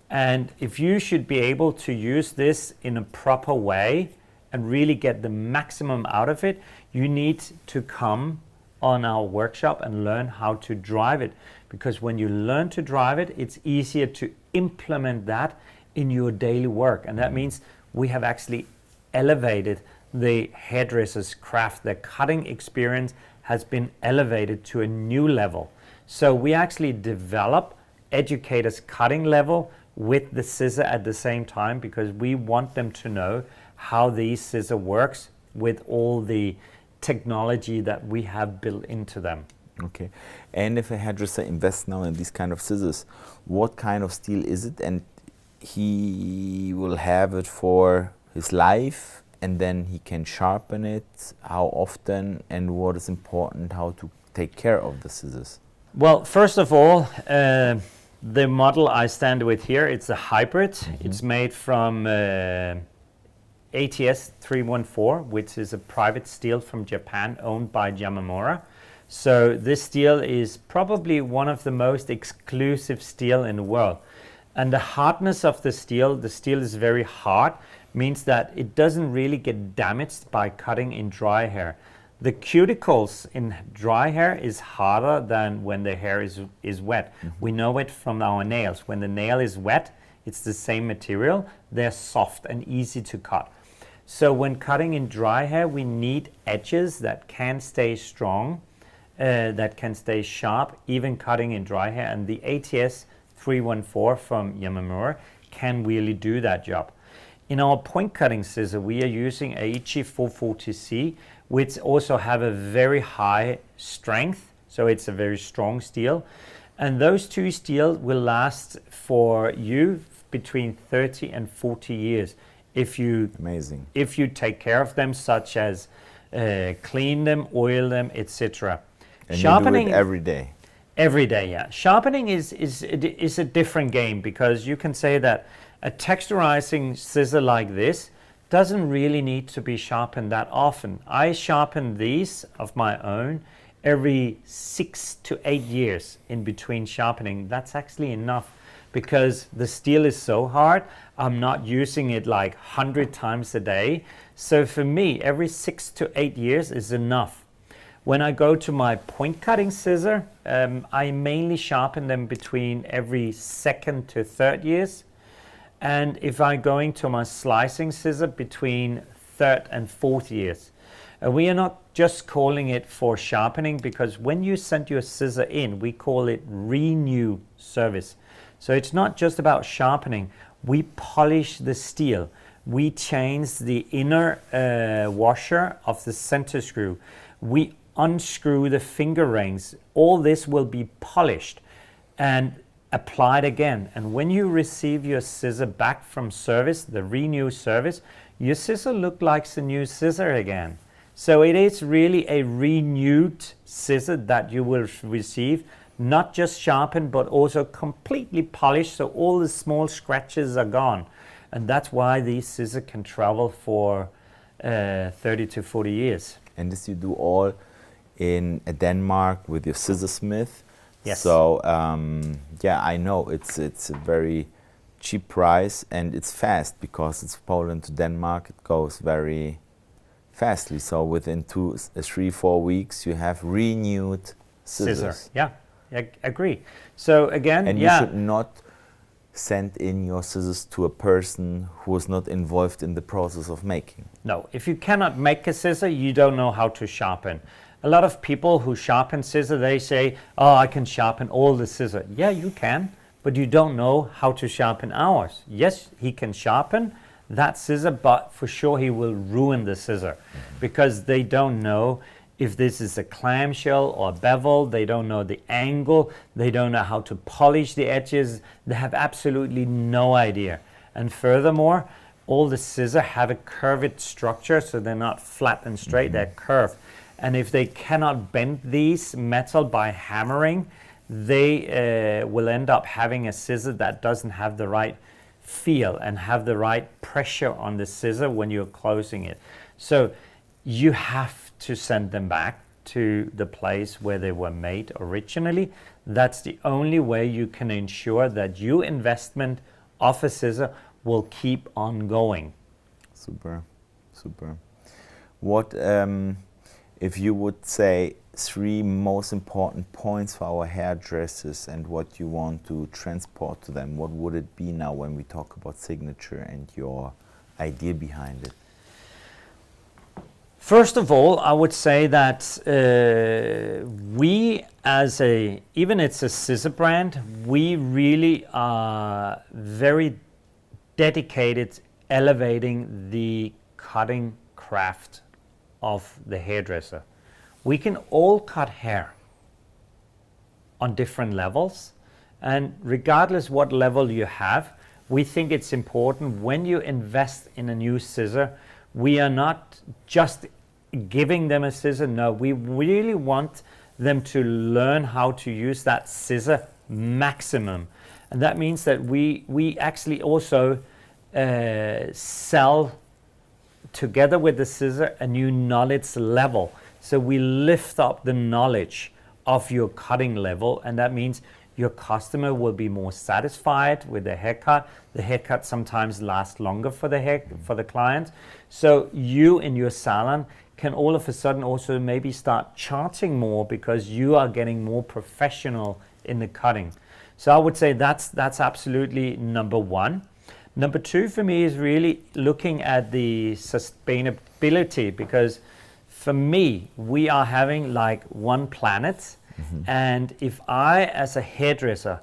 And if you should be able to use this in a proper way and really get the maximum out of it, you need to come on our workshop and learn how to drive it. Because when you learn to drive it, it's easier to implement that in your daily work. And that means we have actually elevated the hairdresser's craft. Their cutting experience has been elevated to a new level. So we actually develop educators' cutting level with the scissor at the same time, because we want them to know how these scissor works with all the technology that we have built into them. Okay. And if a hairdresser invests now in these kind of scissors, what kind of steel is it? And he will have it for his life, and then he can sharpen it. How often, and what is important, how to take care of the scissors? Well, first of all, the model I stand with here, it's a hybrid. It's made from ATS 314, which is a private steel from Japan owned by Yamamura. So this steel is probably one of the most exclusive steel in the world. And the hardness of the steel is very hard, means that it doesn't really get damaged by cutting in dry hair. The cuticles in dry hair is harder than when the hair is wet. We know it from our nails. When the nail is wet, it's the same material. They're soft and easy to cut. So when cutting in dry hair, we need edges that can stay strong, that can stay sharp, even cutting in dry hair. And the ATS 314 from Yamamura can really do that job. In our point cutting scissor, we are using Aichi 440C, which also have a very high strength. So it's a very strong steel. And those two steels will last for you between 30 and 40 years. If you take care of them, such as clean them, oil them, etc. And sharpening, you do it every day. Every day, yeah. Sharpening is a different game, because you can say that a texturizing scissor like this doesn't really need to be sharpened that often. I sharpen these of my own every 6 to 8 years in between sharpening. That's actually enough, because the steel is so hard. I'm not using it like 100 times a day. So for me, every 6 to 8 years is enough. When I go to my point cutting scissor, I mainly sharpen them between every 2nd to 3rd years. And if I'm going to my slicing scissor, between 3rd and 4th years. We are not just calling it for sharpening, because when you send your scissor in, we call it renew service. So it's not just about sharpening. We polish the steel. We change the inner washer of the center screw. We unscrew the finger rings. All this will be polished and applied again. And when you receive your scissor back from service, the renew service, your scissor looks like a new scissor again. So it is really a renewed scissor that you will receive, not just sharpened, but also completely polished, so all the small scratches are gone. And that's why these scissors can travel for 30 to 40 years. And this you do all in Denmark with your scissor smith. Yes. So yeah, I know it's a very cheap price, and it's fast, because it's Poland to Denmark. It goes very fastly. So within 2, 3, 4 weeks, you have renewed scissors. Yeah, I agree. So again, and you should not send in your scissors to a person who is not involved in the process of making. No, if you cannot make a scissor, you don't know how to sharpen. A lot of people who sharpen scissor, they say, oh, I can sharpen all the scissor. Yeah, you can, but you don't know how to sharpen ours. Yes, he can sharpen that scissor, but for sure he will ruin the scissor, because they don't know if this is a clamshell or a bevel. They don't know the angle. They don't know how to polish the edges. They have absolutely no idea. And furthermore, all the scissors have a curved structure, so they're not flat and straight, they're curved. And if they cannot bend these metal by hammering, they will end up having a scissor that doesn't have the right feel and have the right pressure on the scissor when you're closing it. So you have to send them back to the place where they were made originally. That's the only way you can ensure that your investment of a scissor will keep on going. Super, super. What if you would say 3 most important points for our hairdressers and what you want to transport to them, what would it be now when we talk about signature and your idea behind it? First of all, I would say that we, as even it's a scissor brand, we really are very dedicated elevating the cutting craft of the hairdresser. We can all cut hair on different levels, and regardless what level you have, we think it's important when you invest in a new scissor, we are not just giving them a scissor. No, we really want them to learn how to use that scissor maximum. And that means that we actually also sell together with the scissor a new knowledge level. So we lift up the knowledge of your cutting level, and that means your customer will be more satisfied with the haircut. The haircut sometimes lasts longer for the client. So you in your salon can all of a sudden also maybe start charging more because you are getting more professional in the cutting. So I would say that's absolutely number one. Number two for me is really looking at the sustainability, because for me, we are having like one planet. And if I, as a hairdresser,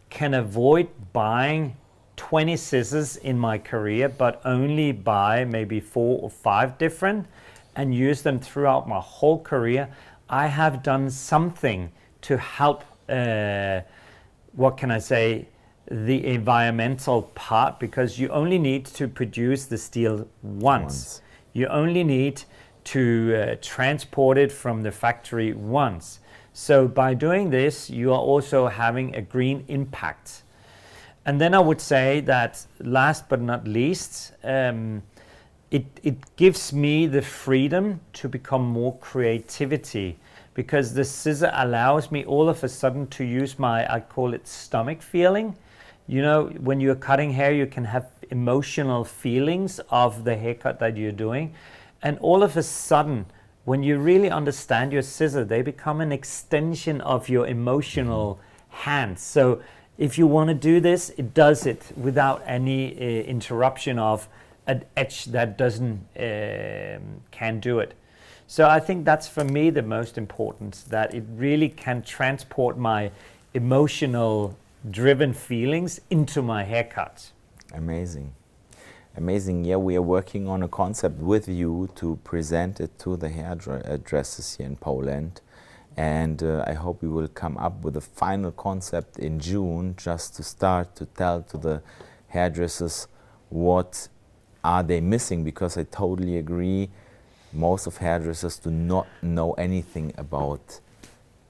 can avoid buying 20 scissors in my career, but only buy maybe 4 or 5 different and use them throughout my whole career, I have done something to help, what can I say, the environmental part, because you only need to produce the steel once. You only need to transport it from the factory once. So by doing this, you are also having a green impact. And then I would say that last but not least, it gives me the freedom to become more creativity, because the scissor allows me all of a sudden to use my, I call it stomach feeling. You know, when you're cutting hair, you can have emotional feelings of the haircut that you're doing. And all of a sudden, when you really understand your scissor, they become an extension of your emotional hands. So if you want to do this, it does it without any interruption of an edge that doesn't can do it. So I think that's for me the most important, that it really can transport my emotional driven feelings into my haircuts. Amazing. Amazing. Yeah, we are working on a concept with you to present it to the hairdressers here in Poland. And I hope we will come up with a final concept in June, just to start to tell to the hairdressers what are they missing, because I totally agree, most of hairdressers do not know anything about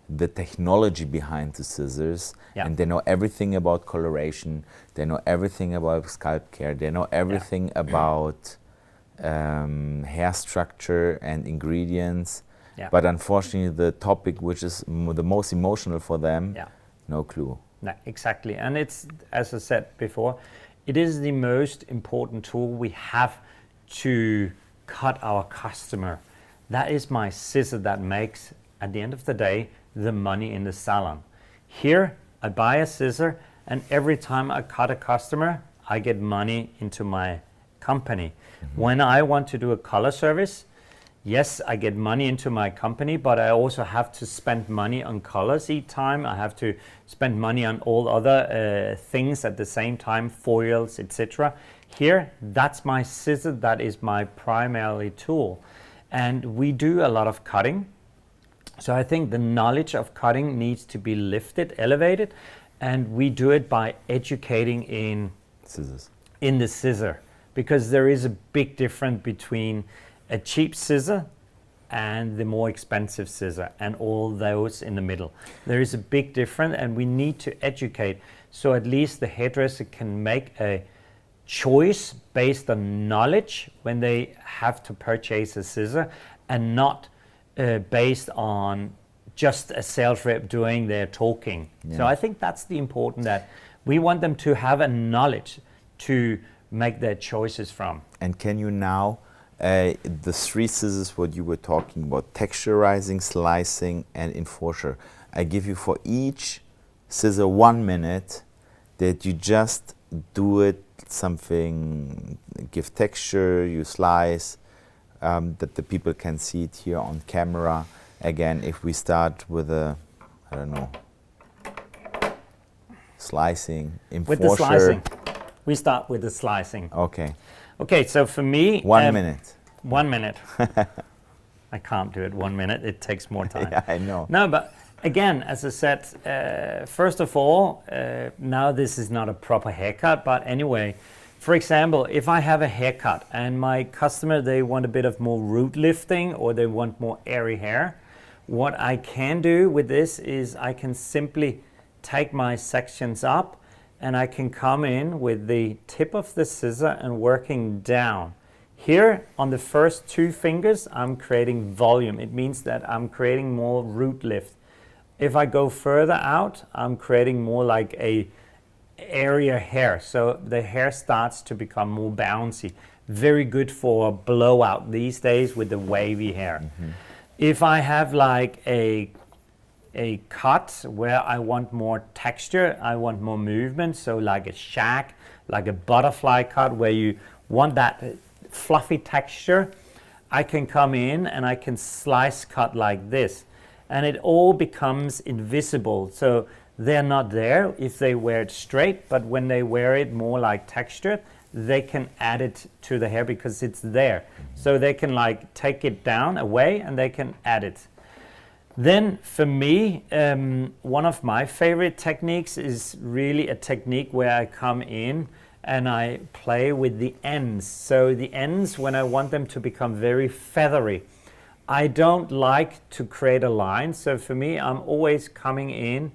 the technology behind the scissors, and they know everything about coloration, they know everything about scalp care, they know everything about hair structure and ingredients, but unfortunately the topic which is the most emotional for them, no clue. No, exactly, and it's, as I said before, it is the most important tool we have to cut our customer. That is my scissor that makes, at the end of the day, the money in the salon. Here, I buy a scissor, and every time I cut a customer, I get money into my company. When I want to do a color service, yes, I get money into my company, but I also have to spend money on colors each time. I have to spend money on all other things at the same time, foils, etc. Here, that's my scissor, that is my primary tool. And we do a lot of cutting. So I think the knowledge of cutting needs to be lifted, elevated, and we do it by educating in Scissors. In the scissor, because there is a big difference between a cheap scissor and the more expensive scissor and all those in the middle. There is a big difference, and we need to educate, so at least the hairdresser can make a choice based on knowledge when they have to purchase a scissor, and not based on just a sales rep doing their talking. So I think that's the important, that we want them to have a knowledge to make their choices from. And can you now, the 3 scissors what you were talking about, texturizing, slicing and enforcer, I give you for each scissor 1 minute that you just do it something, give texture, you slice, that the people can see it here on camera. Again, if we start with a, I don't know, slicing, enforcer. With the slicing. We start with the slicing. Okay. Okay, so for me... 1 minute. 1 minute. I can't do it 1 minute, it takes more time. Yeah, I know. No, but again, as I said, first of all, now this is not a proper haircut, but anyway, for example, if I have a haircut and my customer, they want a bit of more root lifting, or they want more airy hair, what I can do with this is I can simply take my sections up, and I can come in with the tip of the scissor and working down. Here on the first 2 fingers, I'm creating volume. It means that I'm creating more root lift. If I go further out, I'm creating more like a area hair. So the hair starts to become more bouncy. very good for blowout these days with the wavy hair. If I have like a cut where I want more texture, I want more movement, so like a shag, like a butterfly cut where you want that fluffy texture, I can come in and I can slice cut like this, and it all becomes invisible. So they're not there if they wear it straight, but when they wear it more like textured, they can add it to the hair because it's there. So they can like take it down away and they can add it. Then for me, one of my favorite techniques is really a technique where I come in and I play with the ends. So the ends, when I want them to become very feathery, I don't like to create a line. So for me, I'm always coming in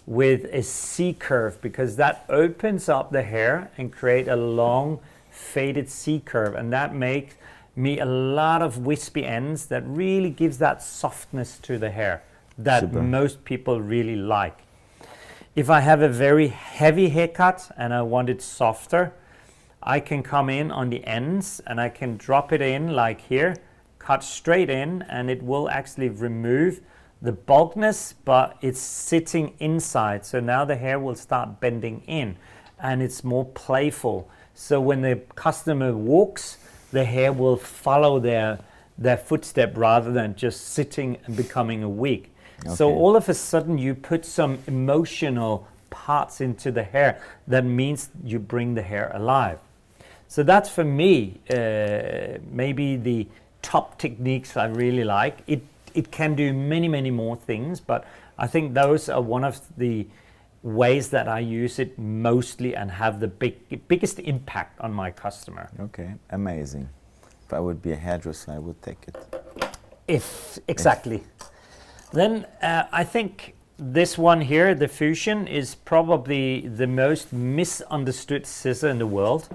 with a C curve because that opens up the hair and create a long faded C curve, and that makes me a lot of wispy ends that really gives that softness to the hair that Super. Most people really like. If I have a very heavy haircut and I want it softer, I can come in on the ends and I can drop it in like here, cut straight in, and it will actually remove the bulkiness, but it's sitting inside. So now the hair will start bending in and it's more playful. So when the customer walks, the hair will follow their footstep rather than just sitting and becoming a wig. Okay. So all of a sudden you put some emotional parts into the hair. That means you bring the hair alive. So that's for me, maybe the top techniques I really like. It can do many, many more things, but I think those are one of the ways that I use it mostly and have the biggest impact on my customer. Okay, amazing. If I would be a hairdresser, I would take it. Exactly. Then I think this one here, the Fusion, is probably the most misunderstood scissor in the world.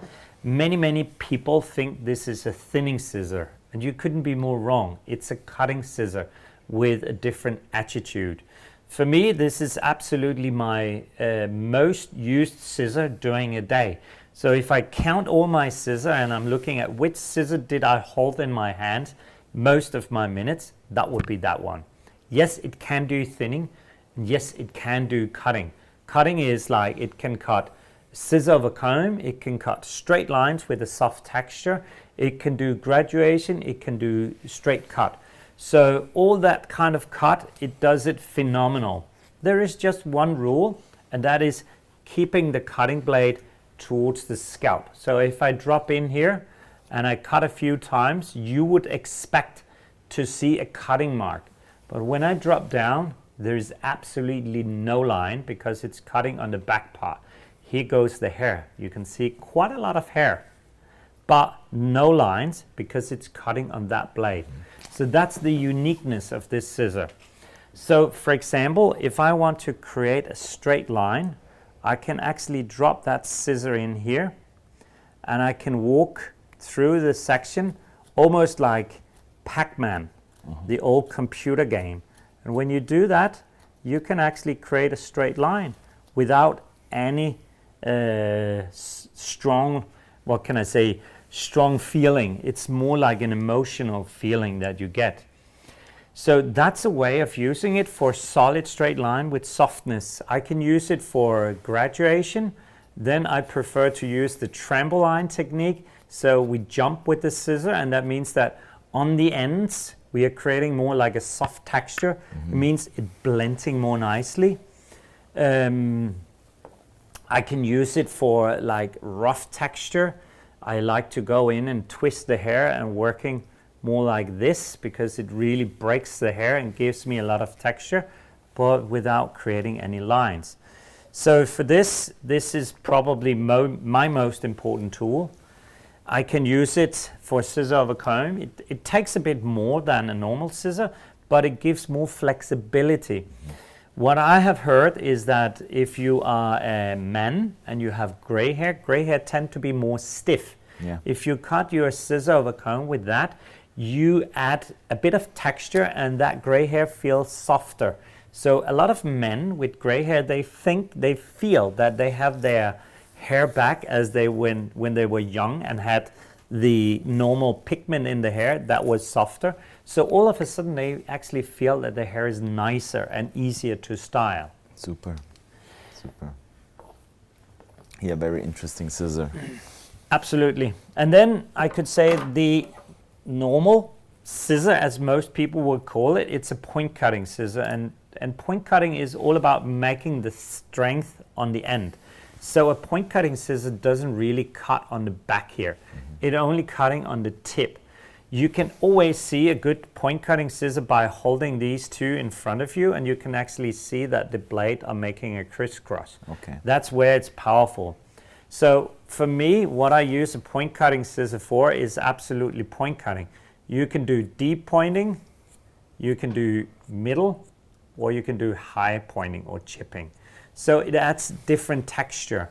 Many people think this is a thinning scissor, and you couldn't be more wrong. It's a cutting scissor with a different attitude. For me, this is absolutely my most used scissor during a day. So if I count all my scissors and I'm looking at which scissor did I hold in my hand most of my minutes, that would be that one. Yes, it can do thinning. Yes, it can do cutting. Cutting is like it can cut scissor of a comb, it can cut straight lines with a soft texture, it can do graduation, it can do straight cut. So all that kind of cut, it does it phenomenal. There is just one rule, and that is keeping the cutting blade towards the scalp. So if I drop in here and I cut a few times, you would expect to see a cutting mark. But when I drop down, there is absolutely no line because it's cutting on the back part. Here goes the hair. You can see quite a lot of hair, but no lines because it's cutting on that blade. So that's the uniqueness of this scissor. So for example, if I want to create a straight line, I can actually drop that scissor in here and I can walk through the section almost like Pac-Man, the old computer game. And when you do that, you can actually create a straight line without any strong, what can I say, strong feeling. It's more like an emotional feeling that you get. So that's a way of using it for solid straight line with softness. I can use it for graduation. Then I prefer to use the trampoline technique. So we jump with the scissor, and that means that on the ends we are creating more like a soft texture. It means it blending more nicely. I can use it for like rough texture. I like to go in and twist the hair and working more like this because it really breaks the hair and gives me a lot of texture, but without creating any lines. So for this is probably my most important tool. I can use it for scissor of a comb. It takes a bit more than a normal scissor, but it gives more flexibility. What I have heard is that if you are a man and you have gray hair tend to be more stiff. Yeah. If you cut your scissor of a comb with that, you add a bit of texture and that gray hair feels softer. So a lot of men with gray hair, they feel that they have their hair back as they when they were young and had the normal pigment in the hair that was softer. So all of a sudden they actually feel that the hair is nicer and easier to style. Super, super. Yeah, very interesting scissor. Absolutely. And then I could say the normal scissor, as most people would call it, it's a point cutting scissor, and point cutting is all about making the strength on the end. So a point cutting scissor doesn't really cut on the back here. It's only cutting on the tip. You can always see a good point cutting scissor by holding these two in front of you, and you can actually see that the blade are making a crisscross. Okay. That's where it's powerful. So for me, what I use a point cutting scissor for is absolutely point cutting. You can do deep pointing, you can do middle, or you can do high pointing or chipping. So it adds different texture.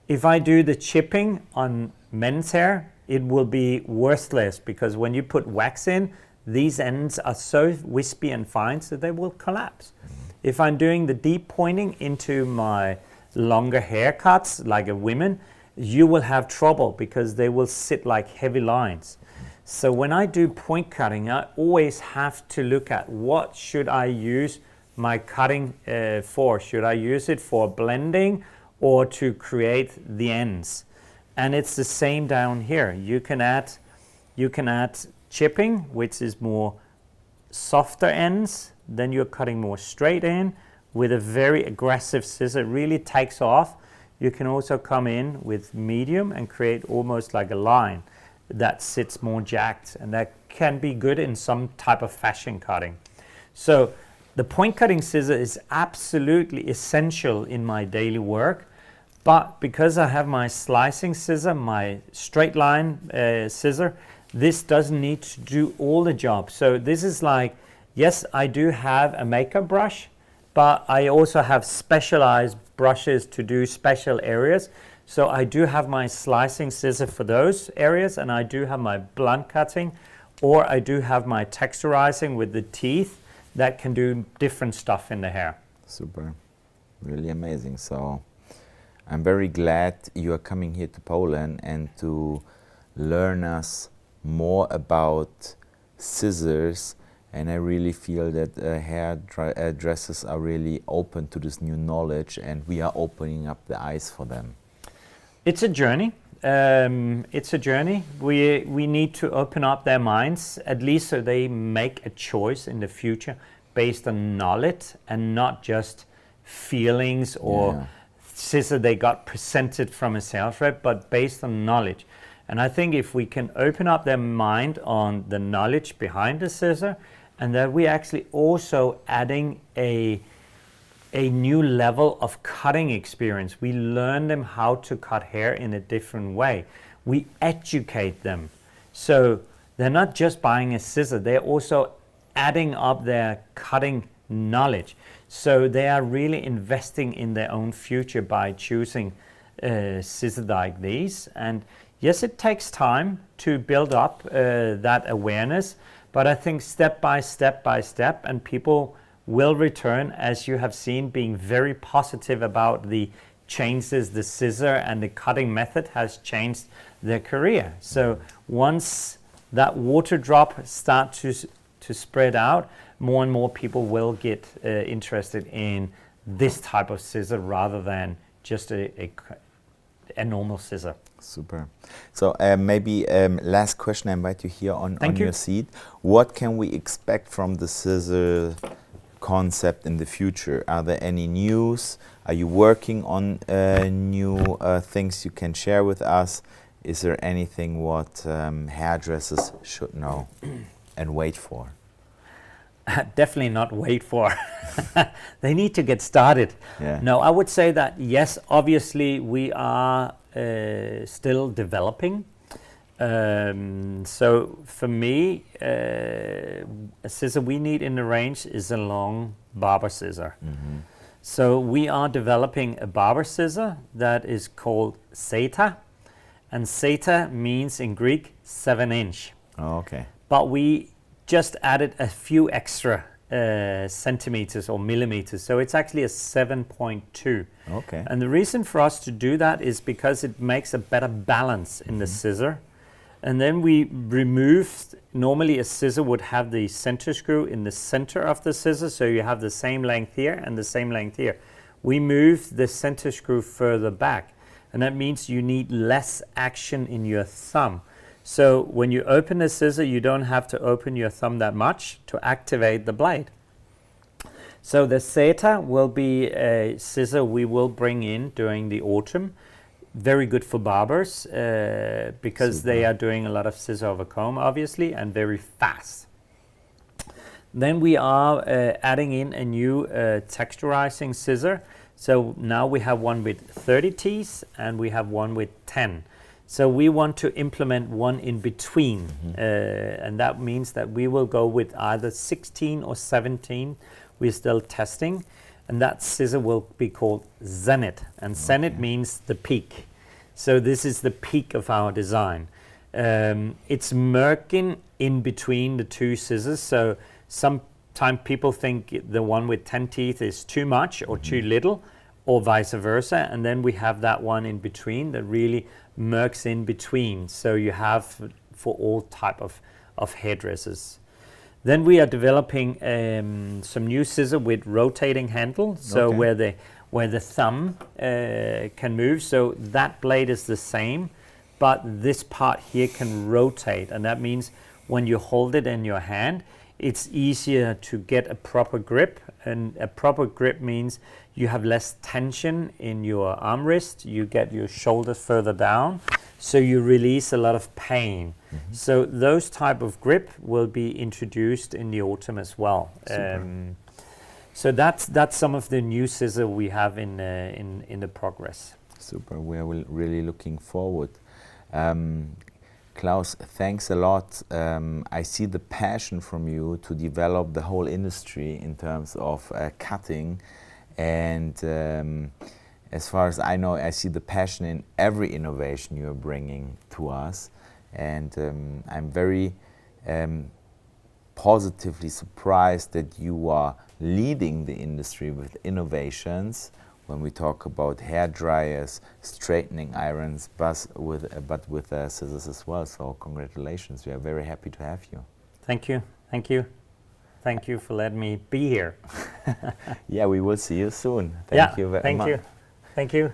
If I do the chipping on men's hair, it will be worthless because when you put wax in, these ends are so wispy and fine so they will collapse. If I'm doing the deep pointing into my longer haircuts like a women, you will have trouble because they will sit like heavy lines. So when I do point cutting, I always have to look at what should I use my cutting for. Should I use it for blending or to create the ends? And it's the same down here. You can add chipping, which is more softer ends. Then you're cutting more straight in with a very aggressive scissor. It really takes off. You can also come in with medium and create almost like a line that sits more jacked, and that can be good in some type of fashion cutting. So the point cutting scissor is absolutely essential in my daily work, but because I have my slicing scissor, my straight line scissor, this doesn't need to do all the job. So this is like, yes, I do have a makeup brush, but I also have specialized brushes to do special areas. So I do have my slicing scissor for those areas, and I do have my blunt cutting, or I do have my texturizing with the teeth that can do different stuff in the hair. Super, really amazing. So I'm very glad you are coming here to Poland and to learn us more about scissors, and I really feel that hairdressers are really open to this new knowledge, and we are opening up the eyes for them. It's a journey. It's a journey. We need to open up their minds, at least so they make a choice in the future based on knowledge and not just feelings or scissor they got presented from a sales rep, but based on knowledge. And I think if we can open up their mind on the knowledge behind the scissor, and that we actually also adding a new level of cutting experience. We learn them how to cut hair in a different way. We educate them. So they're not just buying a scissor, they're also adding up their cutting knowledge. So they are really investing in their own future by choosing scissors like these. And yes, it takes time to build up that awareness, but I think step by step, and people will return, as you have seen, being very positive about the changes the scissor and the cutting method has changed their career. So once that water drop starts to spread out, more and more people will get interested in this type of scissor rather than just a normal scissor. Super. So maybe last question, I invite you here on your seat. What can we expect from the scissor concept in the future? Are there any news? Are you working on new things you can share with us? Is there anything what hairdressers should know and wait for? Definitely not wait for. They need to get started. Yeah. No, I would say that yes, obviously we are still developing. So for me, a scissor we need in the range is a long barber scissor. Mm-hmm. So we are developing a barber scissor that is called Zeta, and Zeta means in Greek 7-inch. Oh, okay. But we just added a few extra centimeters or millimeters, so it's actually a 7.2. Okay. And the reason for us to do that is because it makes a better balance in the scissor. And then we removed, normally a scissor would have the center screw in the center of the scissor, so you have the same length here and the same length here. We moved the center screw further back, and that means you need less action in your thumb. So when you open a scissor, you don't have to open your thumb that much to activate the blade. So the Zeta will be a scissor we will bring in during the autumn. Very good for barbers because they are doing a lot of scissor over comb, obviously, and very fast. Then we are adding in a new texturizing scissor. So now we have one with 30 teeth and we have one with 10. So we want to implement one in between, and that means that we will go with either 16 or 17. We're still testing, and that scissor will be called Zenith, and Zenith means the peak. So this is the peak of our design. It's merging in between the two scissors, so sometimes people think the one with 10 teeth is too much or too little, or vice versa, and then we have that one in between that really merges in between, so you have for all type of hairdressers. Then we are developing some new scissor with rotating handle, so where the thumb can move. So that blade is the same, but this part here can rotate, and that means when you hold it in your hand, it's easier to get a proper grip, and a proper grip means you have less tension in your armrest, you get your shoulders further down, so you release a lot of pain. So those type of grip will be introduced in the autumn as well. So that's some of the new scissor we have in the progress. Super, we are really looking forward. Claus, thanks a lot. I see the passion from you to develop the whole industry in terms of cutting, and as far as I know, I see the passion in every innovation you're bringing to us, and I'm very positively surprised that you are leading the industry with innovations when we talk about hair dryers, straightening irons, but with scissors as well. So congratulations, we are very happy to have you. Thank you, thank you. Thank you for letting me be here. Yeah, we will see you soon. Thank you very much. Thank you.